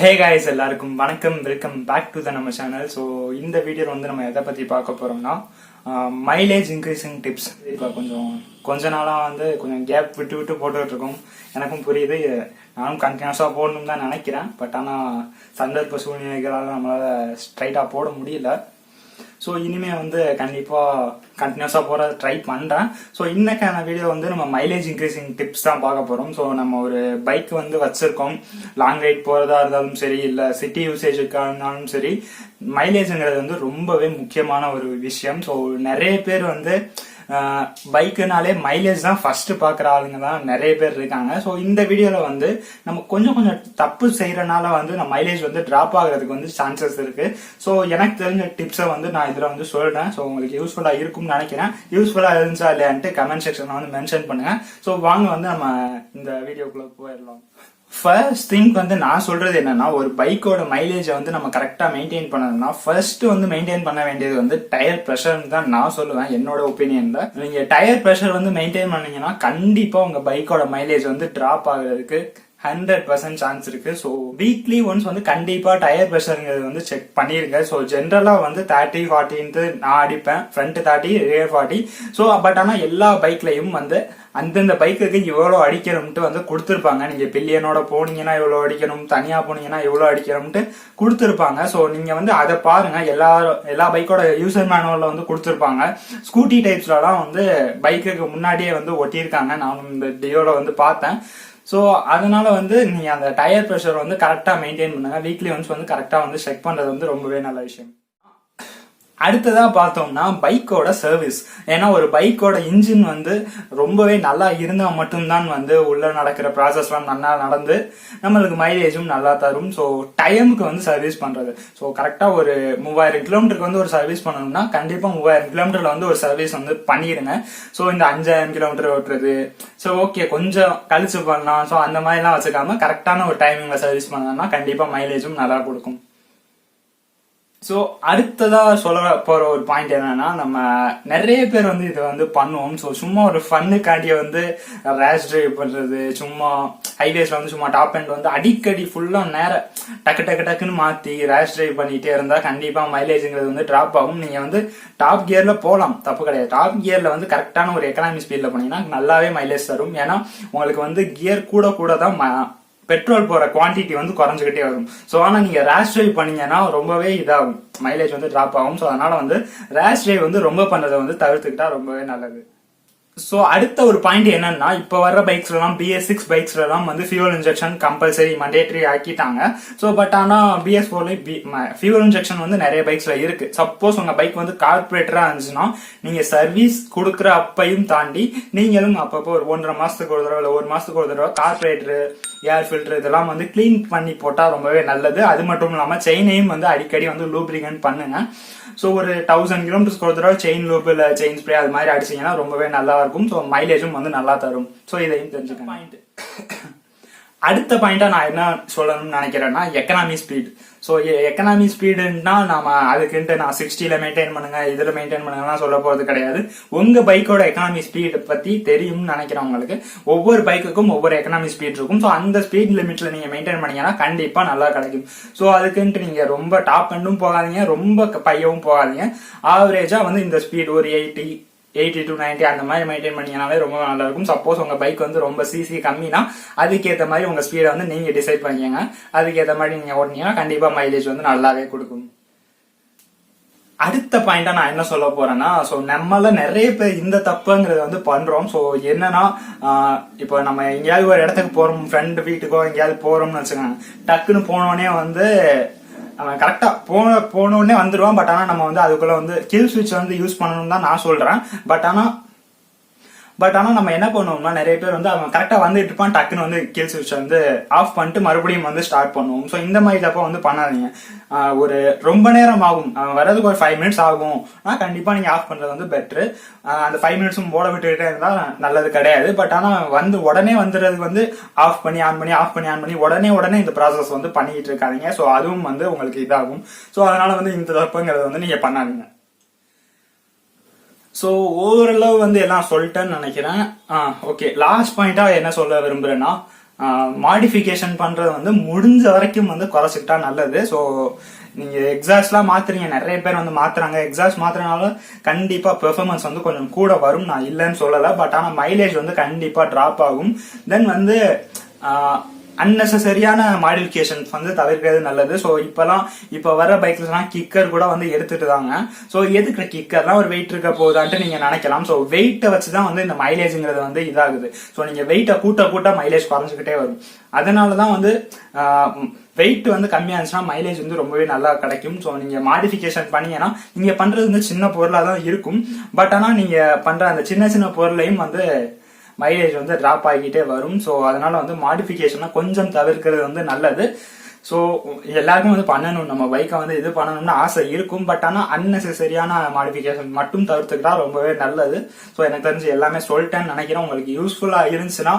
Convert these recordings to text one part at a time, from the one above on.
Hey guys, எல்லாருக்கும் வணக்கம். Welcome back to the நம்ம சேனல். ஸோ இந்த வீடியோ வந்து நம்ம எதை பற்றி பார்க்க போகிறோம்னா மைலேஜ் இன்க்ரீசிங் டிப்ஸ். இப்போ கொஞ்ச நாளாக வந்து கொஞ்சம் கேப் விட்டு விட்டு போட்டுக்கிட்டு இருக்கோம். எனக்கும் புரியுது, நானும் கண்டினியூஸாக போடணும்னு தான் நினைக்கிறேன். பட் ஆனால் சந்தர்ப்ப சூழ்நிலைகளால் நம்மளால் ஸ்ட்ரைட்டாக போட முடியல. ஸோ இனிமே வந்து கண்டிப்பாக கண்டினியூஸாக போகிற ட்ரை பண்ணுறேன். ஸோ இன்னைக்கான வீடியோ வந்து நம்ம மைலேஜ் இன்க்ரீசிங் டிப்ஸ் தான் பார்க்க போகிறோம். ஸோ நம்ம ஒரு பைக் வந்து வச்சிருக்கோம், லாங் ரைட் போகிறதா இருந்தாலும் சரி, இல்லை சிட்டி யூசேஜுக்காக இருந்தாலும் சரி, மைலேஜுங்கிறது வந்து ரொம்பவே முக்கியமான ஒரு விஷயம். ஸோ நிறைய பேர் வந்து பைக்குனாலே மைலேஜ் தான் ஃபர்ஸ்ட் பாக்குற ஆளுங்க தான் நிறைய பேர் இருக்காங்க. ஸோ இந்த வீடியோல வந்து நம்ம கொஞ்சம் தப்பு செய்யறதுனால வந்து நம்ம மைலேஜ் வந்து டிராப் ஆகுறதுக்கு வந்து சான்சஸ் இருக்கு. ஸோ எனக்கு தெரிஞ்ச டிப்ஸை வந்து நான் இதுல வந்து சொல்றேன். ஸோ உங்களுக்கு யூஸ்ஃபுல்லா இருக்கும்னு நினைக்கிறேன். யூஸ்ஃபுல்லா இருந்துச்சா இல்லையான்ட்டு கமெண்ட் செக்ஷன்ல வந்து மென்ஷன் பண்ணுங்க. ஸோ வாங்க வந்து நம்ம இந்த வீடியோக்குள்ள போயிடலாம். ஃபர்ஸ்ட் திங் வந்து நான் சொல்றது என்னன்னா, ஒரு பைக்கோட மைலேஜை வந்து நம்ம கரெக்டா மெயின்டைன் பண்ணணும்னா ஃபர்ஸ்ட் வந்து மெயின்டைன் பண்ண வேண்டியது வந்து டயர் ப்ரெஷர் தான் நான் சொல்லுவேன். என்னோட ஒப்பீனியன்ல நீங்க டயர் ப்ரெஷர் வந்து மெயின்டைன் பண்ணீங்கன்னா கண்டிப்பா உங்க பைக்கோட மைலேஜ் வந்து டிராப் ஆகுறதுக்கு 100% சான்ஸ் இருக்கு. ஸோ வீக்லி ஒன்ஸ் வந்து கண்டிப்பா டயர் ப்ரெஷருங்கிறது வந்து செக் பண்ணிருங்க. ஸோ ஜென்ரலா வந்து 30-40 நான் அடிப்பேன், ஃப்ரண்ட் 30 ரியர் 40. ஸோ பட் ஆனா எல்லா பைக்லயும் வந்து அந்தந்த பைக்குக்கு இவ்வளோ அடிக்கணும்ட்டு வந்து கொடுத்துருப்பாங்க. நீங்க பில்லியனோட போனீங்கன்னா இவ்வளோ அடிக்கணும், தனியா போனீங்கன்னா இவ்வளோ அடிக்கணும்ட்டு கொடுத்துருப்பாங்க. ஸோ நீங்க வந்து அதை பாருங்க. எல்லா பைக்கோட யூசர் மேனுவல்ல வந்து கொடுத்துருப்பாங்க. ஸ்கூட்டி டைப்ஸ்லாம் வந்து பைக்குக்கு முன்னாடியே வந்து ஒட்டியிருக்காங்க. நானும் இந்த டியோல வந்து பார்த்தேன். ஸோ அதனால வந்து நீங்க அந்த டயர் ப்ரெஷர் வந்து கரெக்டா மெயின்டைன் பண்ணுங்க. வீக்லி ஒன்ஸ் வந்து கரெக்டா வந்து செக் பண்றது வந்து ரொம்பவே நல்ல விஷயம். அடுத்ததா பார்த்தோம்னா பைக்கோட சர்வீஸ். ஏன்னா ஒரு பைக்கோட இன்ஜின் வந்து ரொம்பவே நல்லா இருந்தா மட்டும்தான் வந்து உள்ள நடக்கிற ப்ராசஸ்லாம் நல்லா நடந்து நம்மளுக்கு மைலேஜும் நல்லா தரும். ஸோ டைமுக்கு வந்து சர்வீஸ் பண்றது. ஸோ கரெக்டா ஒரு 3000 கிலோமீட்டருக்கு வந்து ஒரு சர்வீஸ் பண்ணணும்னா கண்டிப்பா 3000 கிலோமீட்டர்ல வந்து ஒரு சர்வீஸ் வந்து பண்ணிருங்க. ஸோ இந்த 5000 கிலோமீட்டர் ஓட்டுறது ஸோ ஓகே கொஞ்சம் கழிச்சு பண்ணலாம். ஸோ அந்த மாதிரிலாம் வச்சுக்காம கரெக்டான ஒரு டைமிங்ல சர்வீஸ் பண்ணோம்னா கண்டிப்பா மைலேஜும் நல்லா கொடுக்கும். ஸோ அடுத்ததா சொல்ல போற ஒரு பாயிண்ட் என்னன்னா, நம்ம நிறைய பேர் வந்து இதை வந்து பண்ணுவோம். ஸோ சும்மா ஒரு ஃபன்னுக்காண்டிய வந்து ரேஷ் டிரைவ் பண்றது, சும்மா ஹைவேஸ்ல வந்து சும்மா டாப் எண்ட் வந்து அடிக்கடி ஃபுல்லா நேரம் டக்குன்னு மாத்தி ரேஷ் டிரைவ் பண்ணிட்டே இருந்தா கண்டிப்பா மைலேஜ்ங்கிறது வந்து டிராப் ஆகும். நீங்க வந்து டாப் கியர்ல போகலாம், தப்பு கிடையாது. டாப் கியர்ல வந்து கரெக்டான ஒரு எக்கனாமி ஸ்பீட்ல போனீங்கன்னா நல்லாவே மைலேஜ் தரும். ஏன்னா உங்களுக்கு வந்து கியர் கூட தான் பெட்ரோல் போற குவான்டிட்டி வந்து குறைஞ்சுக்கிட்டே வரும். ஸோ ஆனா நீங்க ரேஷ் டிரைவ் பண்ணீங்கன்னா ரொம்பவே இதாகும், மைலேஜ் வந்து டிராப் ஆகும். ஸோ அதனால வந்து ரேஷ் டிரைவ் வந்து ரொம்ப பண்றதை வந்து தவிர்த்துக்கிட்டா ரொம்பவே நல்லது. ஸோ அடுத்த ஒரு பாயிண்ட் என்னன்னா, இப்ப வர்ற பைக்ஸ்லாம் BS6 பைக்ஸ்லாம் வந்து ஃபியூல் இன்ஜெக்ஷன் கம்பல்சரி மண்டேட்டரி ஆக்கிட்டாங்க. ஸோ பட் ஆனா BS4ல ஃபியூல் இன்ஜெக்ஷன் வந்து நிறைய பைக்ஸ்ல இருக்கு. சப்போஸ் உங்க பைக் வந்து கார்பரேட்டரா இருந்துச்சுன்னா நீங்க சர்வீஸ் கொடுக்குற அப்பையும் தாண்டி நீங்களும் அப்பப்போ ஒரு 1.5 மாசத்துக்கு ஒரு தடவை இல்லை 1 மாசத்துக்கு ஒரு தடவை கார்பரேட்டர், ஏர் ஃபில்டர் இதெல்லாம் வந்து கிளீன் பண்ணி போட்டா ரொம்பவே நல்லது. அது மட்டும் இல்லாம செயினையும் வந்து அடிக்கடி வந்து லூப்ரிகன்ட் பண்ணுங்க. ஸோ ஒரு 1000 கிலோமீட்டர்ஸ்க்கு ஒரு தடவை செயின் லூப் இல்ல செயின் ஸ்ப்ரே அது மாதிரி அடிச்சீங்கன்னா ரொம்பவே நல்லா இருக்கும். ஸோ மைலேஜும் வந்து நல்லா தரும். ஸோ இதையும் தெரிஞ்சுக்க பாயிண்ட். அடுத்த பாயிண்டா நான் என்ன சொல்லணும்னு நினைக்கிறேன்னா, எக்கனாமி ஸ்பீட். ஸோ எக்கனாமி ஸ்பீடுன்னா நாம அதுக்குன்ட்டு நான் 60ல மெயின்டைன் பண்ணுங்க, இதுல மெயின்டைன் பண்ணுங்கன்னா சொல்ல போறது கிடையாது. உங்க பைக்கோட எக்கனாமி ஸ்பீட் பத்தி தெரியும்னு நினைக்கிறவங்களுக்கு ஒவ்வொரு பைக்குக்கும் ஒவ்வொரு எக்கனாமி ஸ்பீட் இருக்கும். ஸோ அந்த ஸ்பீட் லிமிட்ல நீங்க மெயின்டைன் பண்ணீங்கன்னா கண்டிப்பா நல்லா கிடைக்கும். ஸோ அதுக்குன்ட்டு நீங்க ரொம்ப டாப் எண்டும் போகாதீங்க, ரொம்ப பையவும் போகாதீங்க. ஆவரேஜா வந்து இந்த ஸ்பீட் ஒரு 80 to 90 அந்த மாதிரி மெயின்டைன் பண்ணீங்கன்னாலே ரொம்ப நல்லா இருக்கும். சப்போஸ் உங்க பைக் வந்து ரொம்ப சிசி கம்மினா அதுக்கேற்ற மாதிரி உங்க ஸ்பீடை வந்து நீங்க டிசைட் பண்ணிக்கங்க. அதுக்கேற்ற மாதிரி நீங்க ஓட்டினீங்கன்னா கண்டிப்பா மைலேஜ் வந்து நல்லாவே கொடுக்கும். அடுத்த பாயிண்டா நான் என்ன சொல்ல போறேன்னா, ஸோ நம்மள நிறைய பேர் இந்த தப்புங்கிறத வந்து பண்றோம். ஸோ என்னன்னா, இப்போ நம்ம எங்கேயாவது ஒரு இடத்துக்கு போறோம், ஃப்ரெண்ட் வீட்டுக்கோ எங்கேயாவது போறோம்னு வச்சுக்கோங்க, டக்குன்னு போனோடனே வந்து அவன் கரெக்டா போனோடனே வந்துடுவான். பட் ஆனா நம்ம வந்து அதுக்குள்ள வந்து கில் ஸ்விட்ச் வந்து யூஸ் பண்ணணும்னு தான் நான் சொல்றேன். பட் ஆனா நம்ம என்ன பண்ணுவோம்னா, நிறைய பேர் வந்து அவன் கரெக்டா வந்துட்டு இருப்பான், டக்குன்னு வந்து கில் ஸ்விட்ச் வந்து ஆஃப் பண்ணிட்டு மறுபடியும் வந்து ஸ்டார்ட் பண்ணுவோம். ஸோ இந்த மாதிரி தப்ப வந்து பண்ணாதீங்க. ஒரு ரொம்ப நேரம் ஆகும், அவன் வர்றதுக்கு ஒரு 5 மினிட்ஸ் ஆகும். கண்டிப்பா நீங்க ஆஃப் பண்றது வந்து பெட்ரு. அந்த 5 மினிட்ஸும் போட விட்டுக்கிட்டே இருந்தா நல்லது கிடையாது. பட் ஆனா வந்து உடனே வந்துடுறதுக்கு வந்து ஆஃப் பண்ணி ஆன் பண்ணி உடனே இந்த ப்ராசஸ் வந்து பண்ணிட்டு இருக்காதீங்க. ஸோ அதுவும் வந்து உங்களுக்கு இதாகும். ஸோ அதனால வந்து இந்த தப்புங்கிறத வந்து நீங்க பண்ணாதீங்க. ஸோ ஓவரளவு வந்து எல்லாம் சொல்லிட்டேன்னு நினைக்கிறேன். ஓகே, லாஸ்ட் பாயிண்டா என்ன சொல்ல விரும்புறேன்னா, மாடிஃபிகேஷன் பண்றது வந்து முடிஞ்ச வரைக்கும் வந்து குறைச்சிக்கிட்டா நல்லது. ஸோ நீங்க எக்ஸாஸ்ட்லாம் மாத்துறீங்க, நிறைய பேர் வந்து மாத்துறாங்க. எக்ஸாஸ்ட் மாத்துறதுனால கண்டிப்பா பெர்ஃபார்மன்ஸ் வந்து கொஞ்சம் கூட வரும், நான் இல்லைன்னு சொல்லல. பட் ஆனா மைலேஜ் வந்து கண்டிப்பா டிராப் ஆகும். தென் வந்து அன்னெசரியான மாடிஃபிகேஷன்ஸ் வந்து தவிர்க்கிறது நல்லது. ஸோ இப்ப வர பைக்லாம் கிக்கர் கூட வந்து எடுத்துட்டு தாங்க. ஸோ எதுக்கு கிக்கர்லாம் ஒரு வெயிட் இருக்க போதான்ட்டு நீங்க நினைக்கலாம். ஸோ வெயிட்டை வச்சுதான் வந்து இந்த மைலேஜ்ங்கிறது வந்து இதாகுது. ஸோ நீங்க வெயிட்டை கூட்ட மைலேஜ் குறைஞ்சுக்கிட்டே வரும். அதனாலதான் வந்து வெயிட் வந்து கம்மியா இருந்துச்சுன்னா மைலேஜ் வந்து ரொம்பவே நல்லா கிடைக்கும். ஸோ நீங்க மாடிஃபிகேஷன் பண்ணீங்கன்னா நீங்க பண்றது வந்து சின்ன பொருளா தான் இருக்கும். பட் ஆனா நீங்க பண்ற அந்த சின்ன சின்ன பொருளையும் வந்து மைலேஜ் வந்து டிராப் ஆகிட்டே வரும். ஸோ அதனால வந்து மாடிஃபிகேஷனை கொஞ்சம் தவிர்க்கிறது வந்து நல்லது. ஸோ எல்லாருக்கும் வந்து பண்ணணும், நம்ம பைக்கை வந்து இது பண்ணணும்னு ஆசை இருக்கும். பட் ஆனால் அன்னெசரியான மாடிஃபிகேஷன் மட்டும் தவிர்த்துக்கிட்டா ரொம்பவே நல்லது. ஸோ எனக்கு தெரிஞ்சு எல்லாமே சொல்லிட்டேன்னு நினைக்கிறேன். உங்களுக்கு யூஸ்ஃபுல்லா இருந்துச்சுன்னா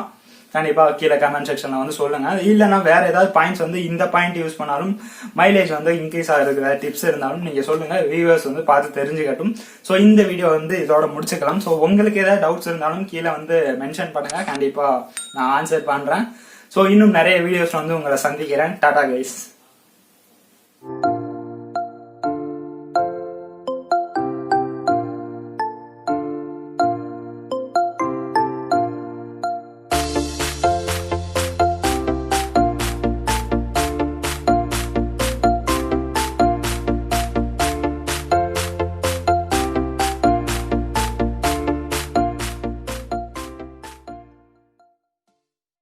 கண்டிப்பா கீழே கமெண்ட் செக்ஷன்ல வந்து சொல்லுங்க. இல்லைன்னா வேற ஏதாவது பாயிண்ட்ஸ் வந்து இந்த பாயிண்ட் யூஸ் பண்ணாலும் மைலேஜ் வந்து இன்க்ரீஸ் ஆகுற டிப்ஸ் இருந்தாலும் நீங்க சொல்லுங்க, வியூவர்ஸ் வந்து பார்த்து தெரிஞ்சுக்கட்டும். ஸோ இந்த வீடியோ வந்து இதோட முடிச்சுக்கலாம். ஸோ உங்களுக்கு ஏதாவது டவுட்ஸ் இருந்தாலும் கீழே வந்து மென்ஷன் பண்ணுங்க, கண்டிப்பா நான் ஆன்சர் பண்றேன். ஸோ இன்னும் நிறைய வீடியோஸ் வந்து உங்களை சந்திக்கிறேன். டாடா கைஸ்.